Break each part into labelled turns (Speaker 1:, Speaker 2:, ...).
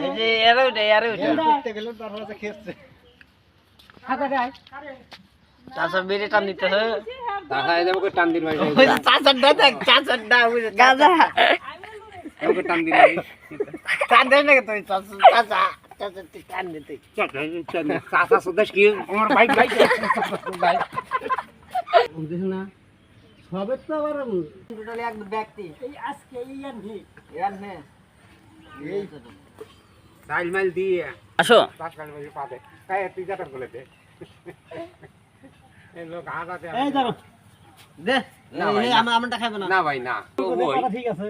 Speaker 1: এই যে এরও দে
Speaker 2: করতে গেল তারপরে খেয়েছে খাতা গায়
Speaker 1: চাচা বেরে টান নিতেছে
Speaker 3: টাকা এই দেবো টান দিন ভাই
Speaker 1: ওই চাচার দা দেখ চাচার দা গাজা
Speaker 3: ওকে টান দিন ভাই
Speaker 1: টান দেন না তুই চাচা চাচা চাচা তুই টান দে তুই
Speaker 3: চাচা সুদেশ কি আমার ভাই ভাই ভাই
Speaker 2: বুঝছ না সবে তো আবার
Speaker 1: টোটালি এক ব্যক্তি
Speaker 2: এই আজকে এই আনহি
Speaker 1: ইয়ার নে
Speaker 2: এই
Speaker 3: ডাইল মাইল দিয়ে
Speaker 1: আসো
Speaker 3: পাঁচ কাল বাজে পাবে তাই তুই যাটা বলে দে এই লোক আগাতে
Speaker 2: এই ধরো
Speaker 1: দে
Speaker 3: না ভাই,
Speaker 1: এই
Speaker 3: না।
Speaker 1: আমারটা খাবে না
Speaker 3: না ভাই না তো ওই
Speaker 2: ঠিক আছে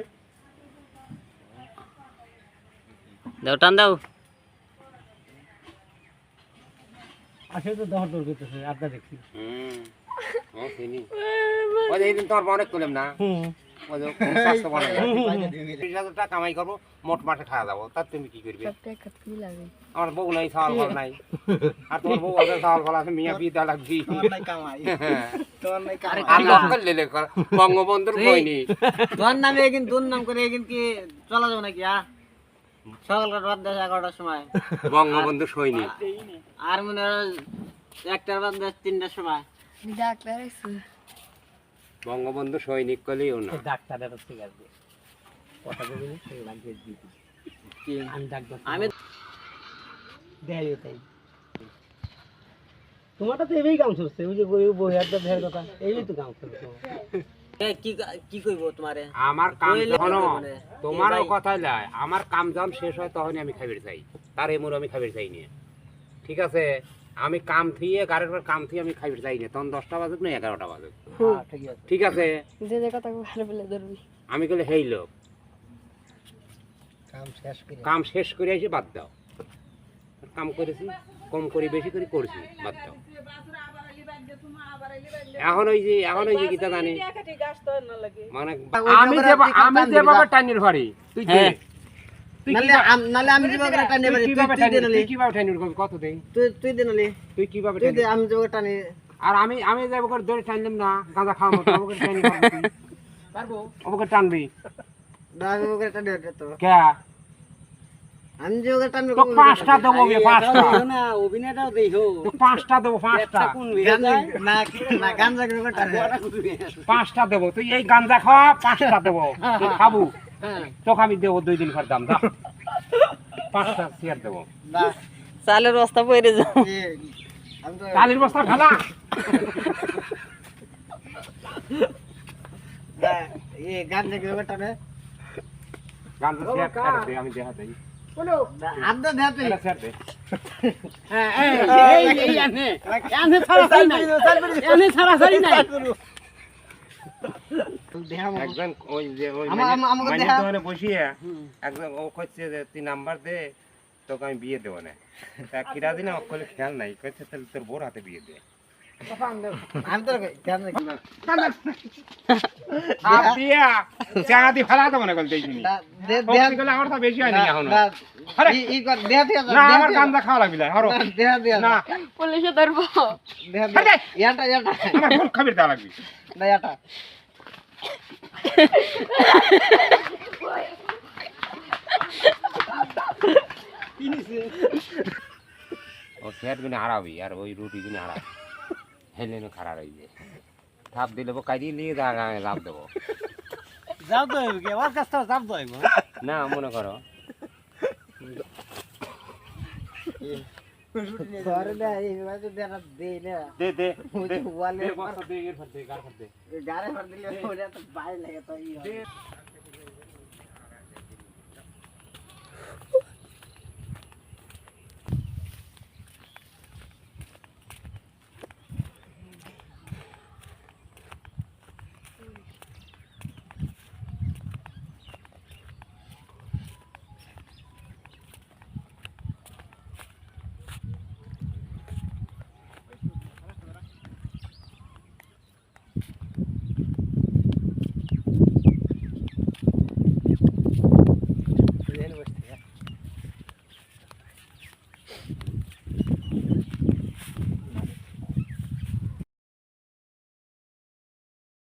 Speaker 1: দাও টান দাও
Speaker 2: আসলে তো দর দর করতেছে আড্ডা দেখছি
Speaker 3: ও চিনি ওই যে এইদিন তোর অনেক করলাম না ওই যে স্বাস্থ্য বানাই 30,000 টাকা কামাই করবো মোট মাঠে খাওয়া যাবো তার তুমি কি করবে আমার বউ নাই চাওয়াল ফল নাই আর তোমার বউ আছে চাওয়াল ফল আছে মিয়া বিয়ে দেওয়া লাগবি বঙ্গবন্ধুর বইনি
Speaker 1: তোর নামে এগিন তোর নাম করে এগিন কি চলা যাবে নাকি সকালকার রাত 11টার সময়
Speaker 3: বঙ্গবন্ধু সৈনিক
Speaker 1: আর মনে হয় 1টার বাদ 3টার সময়
Speaker 3: বঙ্গবন্ধু সৈনিক কলেও না
Speaker 2: ডাক্তারের ঠিক আছে কথা বলি সেই লাগিয়ে দিবি
Speaker 1: কি
Speaker 2: আমি ডাক্তার
Speaker 1: আমি
Speaker 2: দেয় তাই তোমারটা তো এই কাম করছে ওই যে বই হাতটা ধের কথা এই তো কাম করছে
Speaker 1: কি কি কইব তোমারে
Speaker 3: আমার কাম
Speaker 1: কইলে
Speaker 3: শোনো
Speaker 1: কি মানে?
Speaker 3: তোমারও
Speaker 1: এই ভাই-
Speaker 3: কথাই লাই আমার কাম যখন শেষ হয় তখনই আমি খাবার চাই তার এমন আমি খাবার চাই না ঠিক আছে আমি কাম থিয়ে গাড়ির পর কাম থিয়ে আমি খাবার চাই না তখন 10টা বাজুক না 11টা বাজুক
Speaker 2: হ্যাঁ ঠিক আছে
Speaker 3: ঠিক আছে আমি কইলে হেই লোক
Speaker 2: কাম শেষ করে
Speaker 3: কাম শেষ করে এসে বাদ দাও কাম করেছি কম করি বেশি করি করছি বাদ দাও এখন ওই যে গীতা জানি মানে আমি যে বাবা টাইনের ভারি তুই কে
Speaker 1: হ্যাঁ।
Speaker 3: তুই
Speaker 1: নালে আমি যে বাগরা টানে বাড়ি
Speaker 3: কিভাবে
Speaker 1: তুই দে নালে
Speaker 3: কিভাবে টাইনের করবি কত দেই
Speaker 1: তুই দে নালে
Speaker 3: তুই কিভাবে
Speaker 1: তুই দে
Speaker 3: টাইনের
Speaker 1: আমি যে বাগরা টানে
Speaker 3: আর আমি যাবো করে ধরে টানলাম না গাঁজা খাওয়া মতো আমাকে টাইনি পারবো আমাকে টানবি
Speaker 1: দাবি বাগরা টানে তো
Speaker 3: কে
Speaker 1: আমি যে বাগরা টানে
Speaker 3: তো 5টা দেবো আমি 5টা
Speaker 2: না অভিনয়টাও দেইও
Speaker 3: তো 5টা দেবো 5টা
Speaker 1: না না গাঞ্জা করে টানে
Speaker 3: 5টা দেবো তুই এই গাঁজা খাওয়া 5টা দেবো তুই খাবো তোকে আমি দেবো 2 দিন পর দাম দা 5টা শেয়ার দেবো
Speaker 1: চালের বস্তা পড়ে যাও আমি তো
Speaker 3: কালির বস্তা ফেলা
Speaker 1: এই গাঞ্জা করে টানে
Speaker 3: গাঁজা শেয়ার দে আমি দেখা দেই
Speaker 1: আদা দেতে
Speaker 3: এটা শেয়ার দে
Speaker 2: এই আনে আনে ছাড়া চাই না আনে ছাড়া চাই না
Speaker 1: দেখাবো
Speaker 3: একজন ওই যে ওই
Speaker 1: আমাকে
Speaker 3: মানে
Speaker 1: দেখা-
Speaker 3: দোকানে বসিয়ে একজন ও কইছে যে তুই নাম্বার দে তোকে আমি বিয়ে দেবো না তা কিরা দিন আমার কইলে খেয়াল নাই কইছে তাহলে তোর বোর হাতে বিয়ে দে
Speaker 1: আমি তো গাঞ্জা
Speaker 3: আর দিয়া চাঙা দি ফেলা দেবো না বলতে এইখিনি
Speaker 1: দে
Speaker 3: সত্যি গেলে আমার তো বেশি হয় না এখন আরে
Speaker 1: ই কর দেয়া দিয়া
Speaker 3: না আমার গান্দা খাওয়া লাগবে না হরো
Speaker 1: দেয়া দিয়া
Speaker 3: না
Speaker 4: পুলিশে ধরবো
Speaker 1: দেয়া
Speaker 3: আরে!
Speaker 1: ইয়াটা
Speaker 3: আমার ফুল খাবির দেওয়া লাগবে
Speaker 1: না ইয়াটা
Speaker 3: ও সেট গুনে হারাবি আর ওই রুটি গুনে হারাবি হেলেনো খারাপ হয়ে যায় থাপ দিলে কাইদি নিয়ে জায়গা লাভ দেবো
Speaker 2: যাও তো কে ওর কাছে যাব তো আইবো
Speaker 3: না মনে করো
Speaker 1: ঘরে না এই বাজে দেনা দেই না
Speaker 3: দে দে
Speaker 1: ওই যে ওয়ালে
Speaker 3: দে বস্তা দে এর ফর দে গার ফর দে
Speaker 1: গারে ভর দিলে ওটা তো বাইরে লাগে তো ই
Speaker 3: দে